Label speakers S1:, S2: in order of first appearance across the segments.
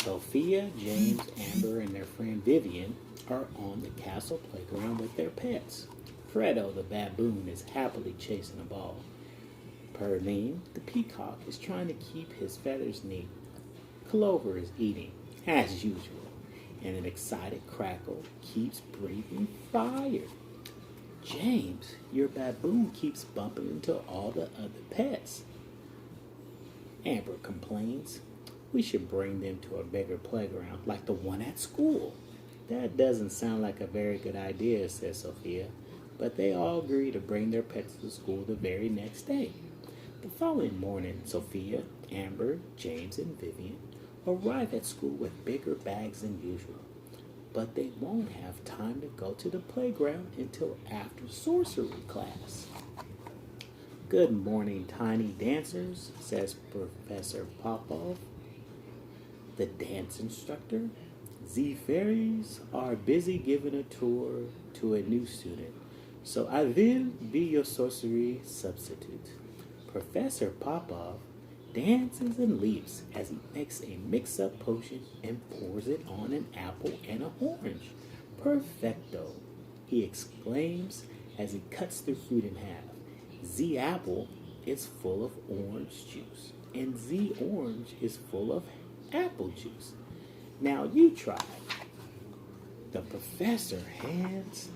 S1: Sophia, James, Amber, and their friend Vivian are on the castle playground with their pets. Fredo, the baboon, is happily chasing a ball. Perline, the peacock, is trying to keep his feathers neat. Clover is eating, as usual, and an excited Crackle keeps breathing fire. James, your baboon keeps bumping into all the other pets. Amber complains. We should bring them to a bigger playground like the one at school. That doesn't sound like a very good idea, says Sophia, but they all agree to bring their pets to school the very next day. The following morning, Sophia, Amber, James, and Vivian arrive at school with bigger bags than usual, but they won't have time to go to the playground until after sorcery class. Good morning, tiny dancers, says Professor Popov, the dance instructor. The fairies are busy giving a tour to a new student, so I will be your sorcery substitute. Professor Popov dances and leaps as he makes a mix-up potion and pours it on an apple and an orange. Perfecto, he exclaims as he cuts the fruit in half. The apple is full of orange juice, and the orange is full of apple juice. Now you try. The professor hands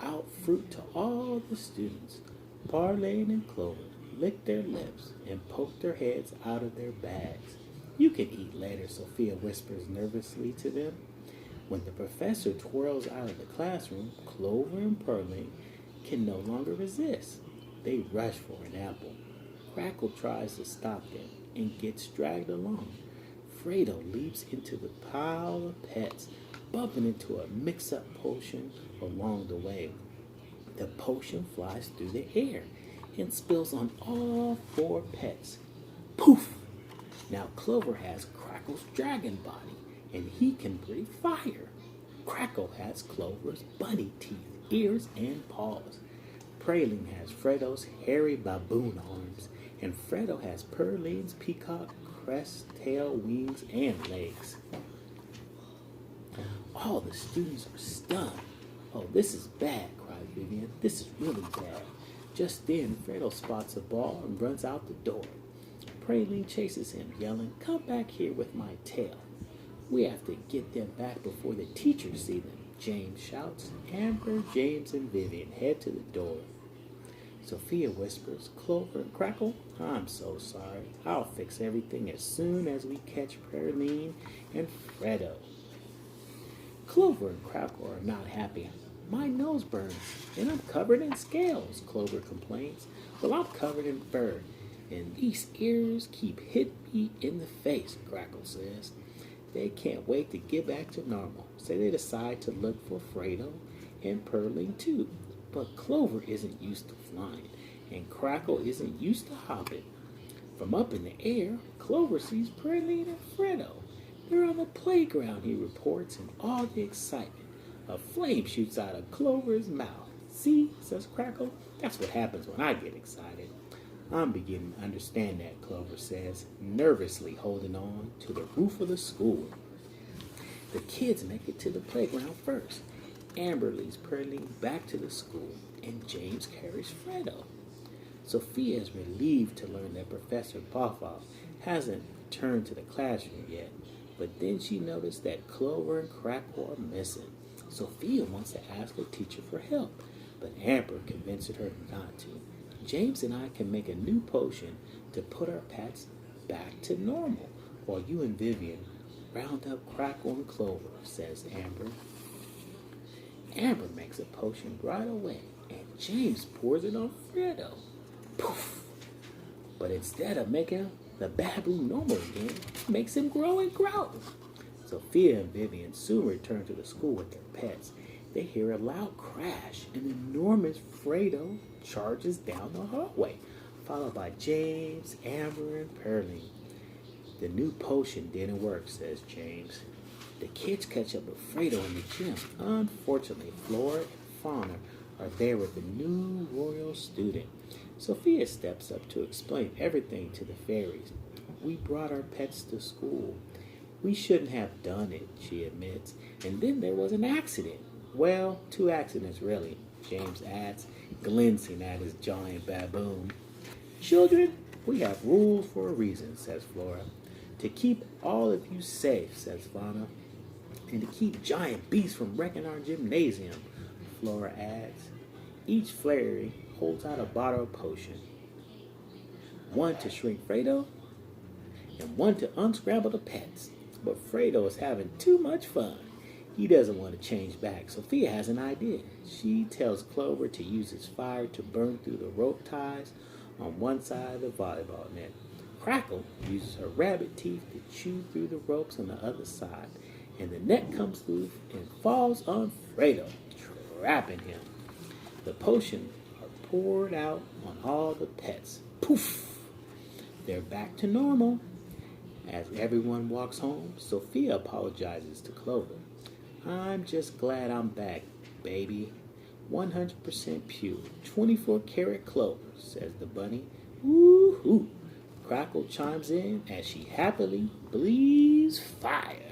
S1: out fruit to all the students. Parley and Clover lick their lips and poke their heads out of their bags. You can eat later, Sophia whispers nervously to them. When the professor twirls out of the classroom, Clover and Pearlie can no longer resist. They rush for an apple. Crackle tries to stop them and gets dragged along. Fredo leaps into the pile of pets, bumping into a mix-up potion along the way. The potion flies through the air and spills on all four pets. Poof! Now Clover has Crackle's dragon body, and he can breathe fire. Crackle has Clover's bunny teeth, ears, and paws. Praline has Fredo's hairy baboon arms, and Fredo has Perline's peacock crest, tail, wings, and legs. All the students are stunned. Oh, this is bad, cries Vivian. This is really bad. Just then, Fredo spots a ball and runs out the door. Praline chases him, yelling, "Come back here with my tail." "We have to get them back before the teachers see them," James shouts. Amber, James, and Vivian head to the door. Sophia whispers, "Clover and Crackle, I'm so sorry. I'll fix everything as soon as we catch Praline and Fredo." Clover and Crackle are not happy. "My nose burns, and I'm covered in scales," Clover complains. "Well, I'm covered in fur, and these ears keep hitting me in the face," Crackle says. They can't wait to get back to normal, so they decide to look for Fredo and Perline too. But Clover isn't used to flying, and Crackle isn't used to hopping. From up in the air, Clover sees Perline and Fredo. They're on the playground, he reports, in all the excitement. A flame shoots out of Clover's mouth. "See," says Crackle, "that's what happens when I get excited." "I'm beginning to understand that," Clover says, nervously holding on to the roof of the school. The kids make it to the playground first. Amber leads Perline back to the school, and James carries Fredo. Sophia is relieved to learn that Professor Popov hasn't returned to the classroom yet, but then she noticed that Clover and Crackle are missing. Sophia wants to ask her teacher for help, but Amber convinces her not to. "James and I can make a new potion to put our pets back to normal, while you and Vivian round up Crackle and Clover," says Amber. Amber makes a potion right away, and James pours it on Fredo. Poof! But instead of making the baboon normal again, it makes him grow and grow. Sophia and Vivian soon return to the school with their pets. They hear a loud crash, and enormous Fredo charges down the hallway, followed by James, Amber, and Perline. "The new potion didn't work," says James. The kids catch up with Fredo in the gym. Unfortunately, Flora and Fauna are there with the new royal student. Sophia steps up to explain everything to the fairies. "We brought our pets to school, We shouldn't have done it, she admits. And then there was an accident. Well, two accidents, really, James adds, glancing at his giant baboon. Children, we have rules for a reason, says Flora. To keep all of you safe, says Fauna. And to keep giant beasts from wrecking our gymnasium, Flora adds. Each fairy holds out a bottle of potion. One to shrink Fredo, and one to unscramble the pets. But Fredo is having too much fun. He doesn't want to change back. Sophia has an idea. She tells Clover to use his fire to burn through the rope ties on one side of the volleyball net. Crackle uses her rabbit teeth to chew through the ropes on the other side, and the net comes through and falls on Fredo, trapping him. The potions are poured out on all the pets. Poof! They're back to normal. As everyone walks home, Sophia apologizes to Clover. I'm just glad I'm back, baby. 100% pure, 24-karat Clover, says the bunny. Woo-hoo! Crackle chimes in as she happily breathes fire.